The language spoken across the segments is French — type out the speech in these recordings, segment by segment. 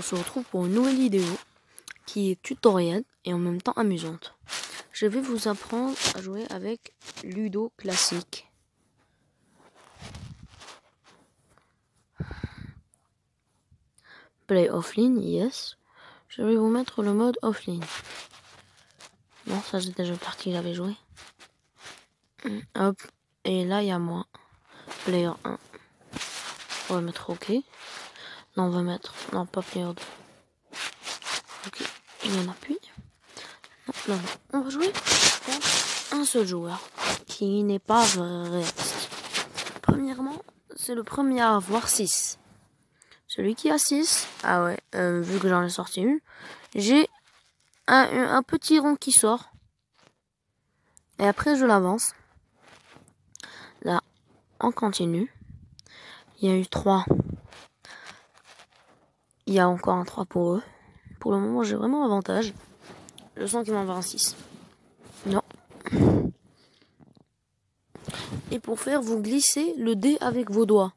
se retrouve pour une nouvelle vidéo qui est tutoriel et en même temps amusante. Je vais vous apprendre à jouer avec Ludo classique. Play offline, yes. Je vais vous mettre le mode offline. Bon, ça c'est déjà parti, j'avais joué. Hop, et là il y a moi. Player 1. On va mettre OK. Là on va mettre, non pas player 2. OK, il y en a plus. Non, on va jouer contre un seul joueur qui n'est pas réaliste. Premièrement, c'est le premier à avoir 6. Celui qui a 6, ah ouais, vu que j'en ai sorti une, j'ai un petit rond qui sort. Et après, je l'avance. Là, on continue. Il y a eu 3. Il y a encore un 3 pour eux. Pour le moment, j'ai vraiment l'avantage. Je sens qu'ils vont avoir un 6. Non. Et pour faire, vous glissez le dé avec vos doigts.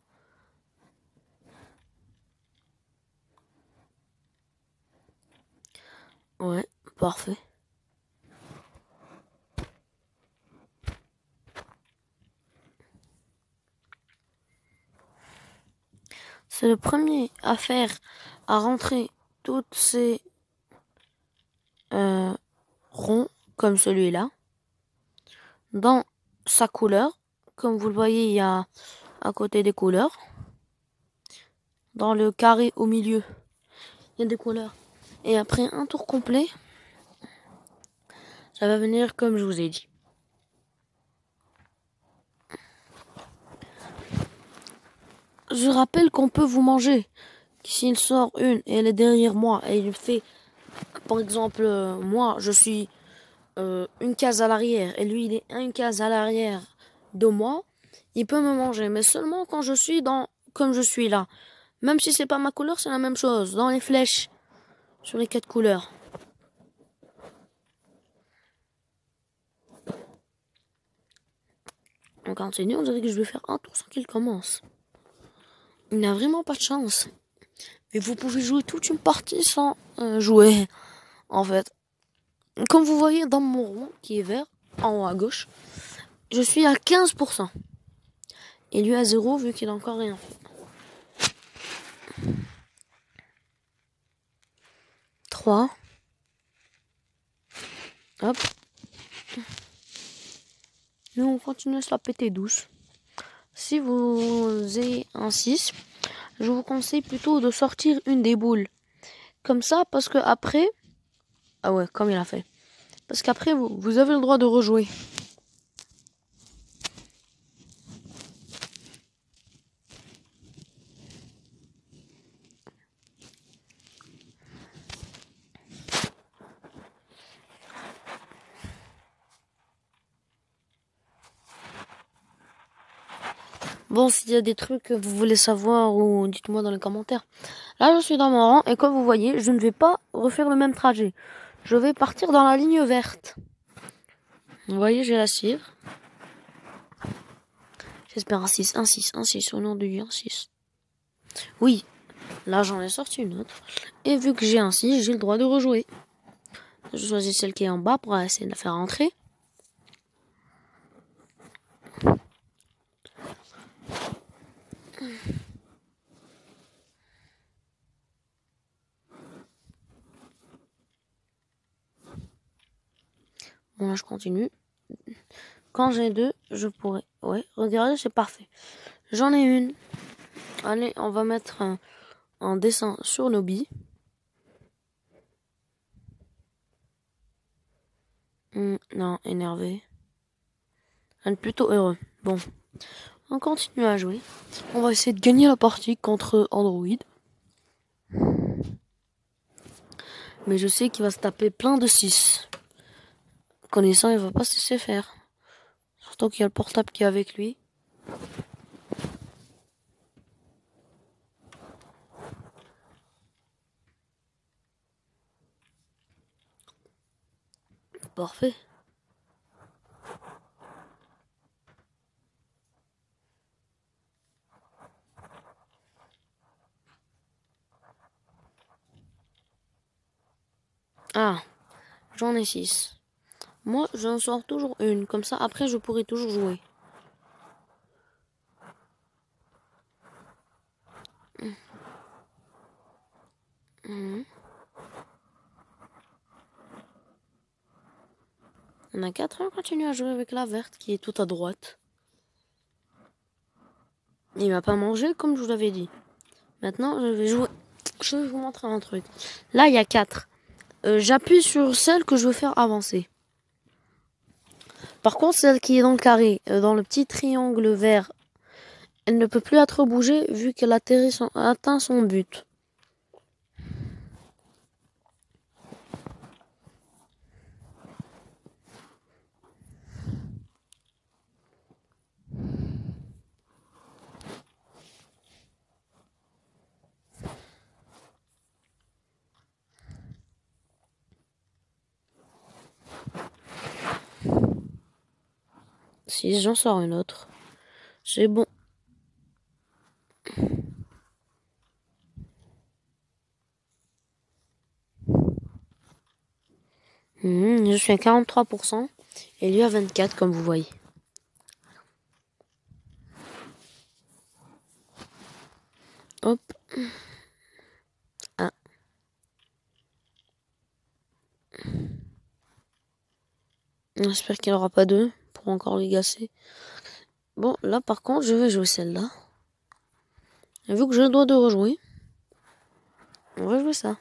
Ouais, parfait. C'est le premier à faire, à rentrer toutes ces ronds comme celui-là dans sa couleur. Comme vous le voyez, il y a à côté des couleurs. Dans le carré au milieu, il y a des couleurs. Et après un tour complet, ça va venir comme je vous ai dit. Je rappelle qu'on peut vous manger. S'il sort une et elle est derrière moi et il fait, par exemple, moi je suis une case à l'arrière et lui il est une case à l'arrière de moi, il peut me manger, mais seulement quand je suis comme je suis là. Même si c'est pas ma couleur, c'est la même chose. Dans les flèches, sur les 4 couleurs. On continue, on dirait que je vais faire un tour sans qu'il commence. Il n'a vraiment pas de chance. Mais vous pouvez jouer toute une partie sans jouer, en fait. Comme vous voyez dans mon rond, qui est vert, en haut à gauche, je suis à 15%. Et lui à 0, vu qu'il a encore rien fait. 3. Hop. Nous, on continue à se la péter douce. Si vous avez un 6, je vous conseille plutôt de sortir une des boules. Comme ça, parce que après... Ah ouais, comme il a fait. Parce qu'après, vous avez le droit de rejouer. Bon, s'il y a des trucs que vous voulez savoir, ou dites-moi dans les commentaires. Là, je suis dans mon rang, et comme vous voyez, je ne vais pas refaire le même trajet. Je vais partir dans la ligne verte. Vous voyez, j'ai la cire. J'espère un 6, un 6, un 6, au nom de Dieu, un 6. Oui, là j'en ai sorti une autre. Et vu que j'ai un 6, j'ai le droit de rejouer. Je choisis celle qui est en bas pour essayer de la faire rentrer. Bon, là je continue. Quand j'ai 2, je pourrais... Ouais, regardez, c'est parfait. J'en ai une. Allez, on va mettre un dessin sur nos billes. Non, énervé. Plutôt heureux. Bon, on continue à jouer. On va essayer de gagner la partie contre Android. Mais je sais qu'il va se taper plein de 6. Connaissant, il va pas se laisser faire. Surtout qu'il y a le portable qui est avec lui. Parfait. Ah, j'en ai 6. Moi, j'en sors toujours une. Comme ça, après, je pourrai toujours jouer. Mhm. On a 4, on continue à jouer avec la verte qui est tout à droite. Il m'a pas mangé comme je vous l'avais dit. Maintenant, je vais jouer. Je vais vous montrer un truc. Là, il y a 4. J'appuie sur celle que je veux faire avancer. Par contre, celle qui est dans le carré, dans le petit triangle vert, elle ne peut plus être bougée vu qu'elle atteint son but. Si j'en sors une autre, c'est bon. Je suis à 43% et lui à 24% comme vous voyez. Hop. Ah. J'espère qu'il n'y aura pas deux pour encore les gasser. Bon, là par contre, je vais jouer celle-là. Et vu que je dois de rejouer, on va jouer ça.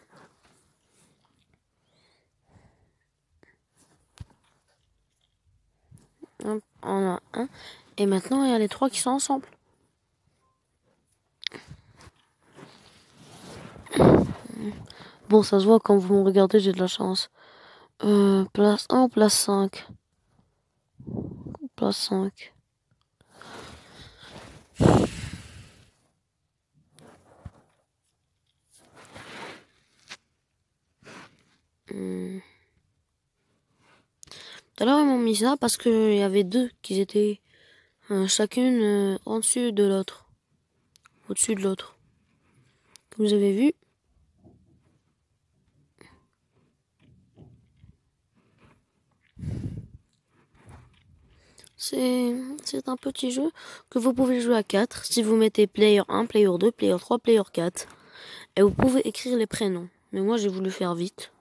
Hop, on a un. Et maintenant, il y a les 3 qui sont ensemble. Bon, ça se voit quand vous me regardez, j'ai de la chance. Place 1 place 5. Place 5. Tout à l'heure, ils m'ont mis ça parce qu'il y avait 2 qui étaient chacune en dessus de l'autre. Au-dessus de l'autre. Comme vous avez vu. C'est un petit jeu que vous pouvez jouer à 4 si vous mettez player 1, player 2, player 3, player 4. Et vous pouvez écrire les prénoms. Mais moi, j'ai voulu faire vite.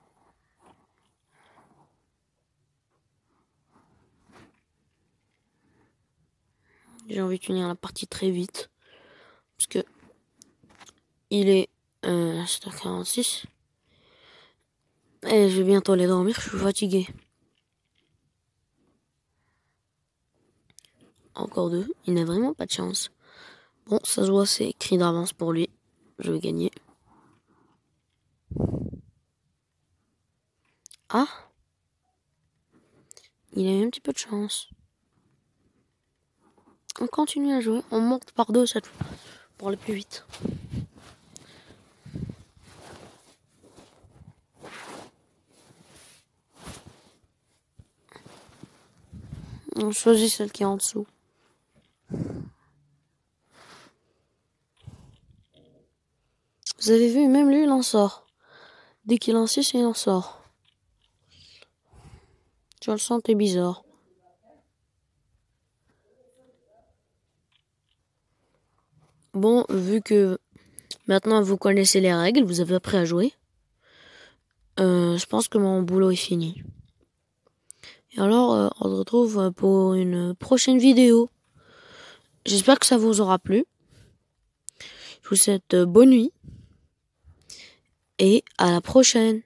J'ai envie de finir la partie très vite. Parce que il est 7h46. Et je vais bientôt aller dormir, je suis fatigué. Encore 2, il n'a vraiment pas de chance. Bon, ça se voit, c'est écrit d'avance pour lui. Je vais gagner. Ah, il a eu un petit peu de chance. On continue à jouer, on monte par 2 cette fois, pour aller plus vite. On choisit celle qui est en dessous. Vous avez vu, même lui, il en sort. Dès qu'il insiste, il en sort. Je le sentais bizarre. Bon, vu que maintenant vous connaissez les règles, vous avez appris à jouer. Je pense que mon boulot est fini. Et alors, on se retrouve pour une prochaine vidéo. J'espère que ça vous aura plu. Je vous souhaite bonne nuit. Et à la prochaine.